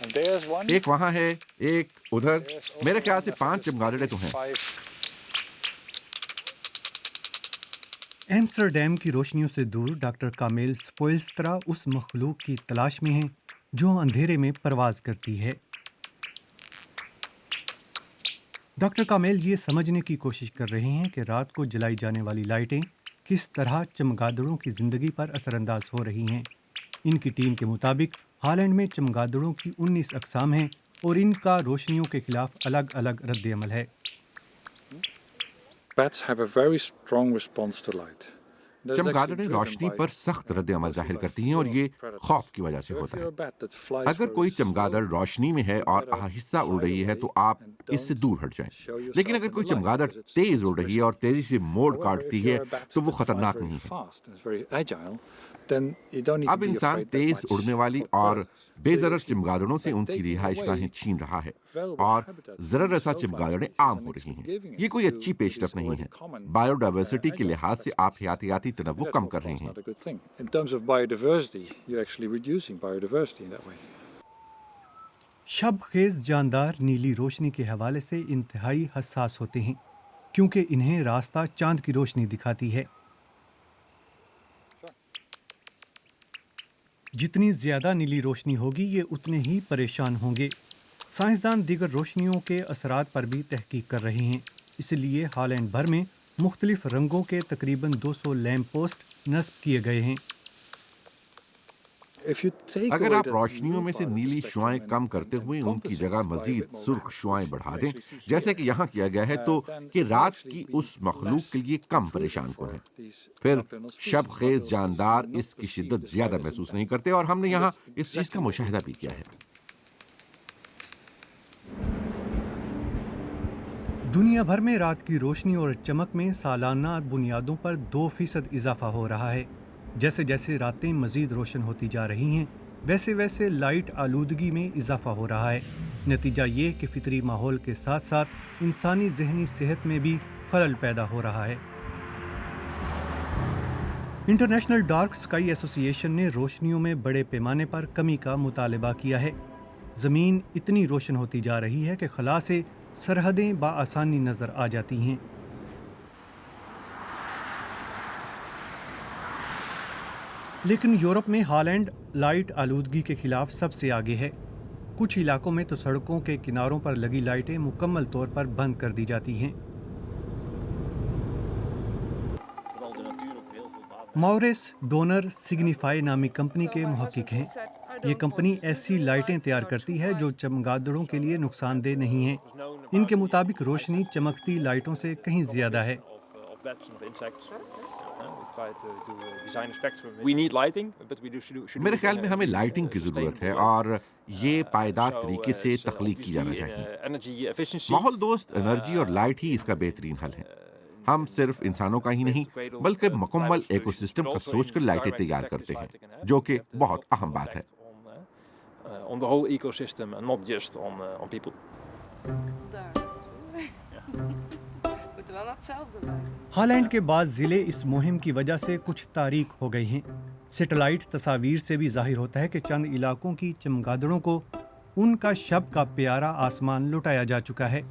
ایک وہاں ہے، ایک ادھر، میرے خیال سے 5 چمگادڑیں تو ہیں۔ ایمسٹرڈیم کی روشنیوں سے دور ڈاکٹر کامیل سپوئلسٹرا اس مخلوق کی تلاش میں ہیں جو اندھیرے میں پرواز کرتی ہے۔ ڈاکٹر کامیل یہ سمجھنے کی کوشش کر رہے ہیں کہ رات کو جلائی جانے والی لائٹیں کس طرح چمگادڑوں کی زندگی پر اثر انداز ہو رہی ہیں۔ ان کی ٹیم کے مطابق ہالینڈ میں چمگادڑوں کی 19 اقسام ہیں اور ان کا روشنیوں کے خلاف الگ الگ رد عمل ہے۔ چمگادڑیں روشنی پر سخت رد عمل ظاہر کرتی ہیں اور یہ خوف کی وجہ سے ہوتا ہے۔ اگر کوئی چمگادڑ روشنی میں ہے اور آہستہ اڑ رہی ہے تو آپ اس سے دور ہٹ جائیں، لیکن اگر کوئی چمگادڑ تیز اڑ رہی ہے اور تیزی سے موڑ کاٹتی ہے تو وہ خطرناک نہیں ہے۔ اب انسان تیز اڑنے والی اور بے ضرر چمگادڑوں سے ان کی رہائش گاہیں چھین رہا ہے اور ضرر رساں چمگادڑیں عام ہو رہی ہیں۔ یہ کوئی اچھی پیش رفت نہیں ہے۔ بائیو ڈائیورسٹی کے لحاظ سے آپ حیاتیاتی تنوع کم کر رہے ہیں۔ شب خیز جاندار نیلی روشنی کے حوالے سے انتہائی حساس ہوتے ہیں کیونکہ انہیں راستہ چاند کی روشنی دکھاتی ہے۔ جتنی زیادہ نیلی روشنی ہوگی یہ اتنے ہی پریشان ہوں گے۔ سائنسدان دیگر روشنیوں کے اثرات پر بھی تحقیق کر رہے ہیں، اس لیے ہالینڈ بھر میں مختلف رنگوں کے تقریباً 200 لیمپ پوسٹ نصب کیے گئے ہیں۔ اگر آپ روشنیوں میں سے نیلی شعاعیں کم کرتے ہوئے ان کی جگہ مزید سرخ شعاعیں بڑھا دیں، جیسے کہ یہاں کیا گیا ہے، تو یہ رات کی اس مخلوق کے لیے کم پریشان کن ہے۔ پھر شب خیز جاندار اس کی شدت زیادہ محسوس نہیں کرتے اور ہم نے یہاں اس چیز کا مشاہدہ بھی کیا ہے۔ دنیا بھر میں رات کی روشنی اور چمک میں سالانہ بنیادوں پر 2% اضافہ ہو رہا ہے۔ جیسے جیسے راتیں مزید روشن ہوتی جا رہی ہیں ویسے ویسے لائٹ آلودگی میں اضافہ ہو رہا ہے۔ نتیجہ یہ کہ فطری ماحول کے ساتھ ساتھ انسانی ذہنی صحت میں بھی خلل پیدا ہو رہا ہے۔ انٹرنیشنل ڈارک اسکائی ایسوسی ایشن نے روشنیوں میں بڑے پیمانے پر کمی کا مطالبہ کیا ہے۔ زمین اتنی روشن ہوتی جا رہی ہے کہ خلا سے سرحدیں بآسانی نظر آ جاتی ہیں۔ لیکن یورپ میں ہالینڈ لائٹ آلودگی کے خلاف سب سے آگے ہے۔ کچھ علاقوں میں تو سڑکوں کے کناروں پر لگی لائٹیں مکمل طور پر بند کر دی جاتی ہیں۔ ماورس ڈونر سگنیفائی نامی کمپنی کے محقق ہیں۔ یہ کمپنی ایسی لائٹیں تیار کرتی ہے جو چمگادڑوں کے لیے نقصان دہ نہیں ہیں۔ ان کے مطابق روشنی چمکتی لائٹوں سے کہیں زیادہ ہے۔ میرے خیال میں ہمیں لائٹنگ کی ضرورت ہے اور یہ پائیدار طریقے سے تخلیق کی جانا چاہیے۔ ماحول دوست انرجی اور لائٹ ہی اس کا بہترین حل ہے۔ ہم صرف انسانوں کا ہی نہیں بلکہ مکمل ایکو سسٹم کا سوچ کر لائٹیں تیار کرتے ہیں، جو کہ بہت اہم بات ہے۔ ہالینڈ کے بعض ضلع اس مہم کی وجہ سے کچھ تاریک ہو گئے ہیں۔ سیٹلائٹ تصاویر سے بھی ظاہر ہوتا ہے کہ چند علاقوں کی چمگادڑوں کو ان کا شب کا پیارا آسمان لٹایا جا چکا ہے۔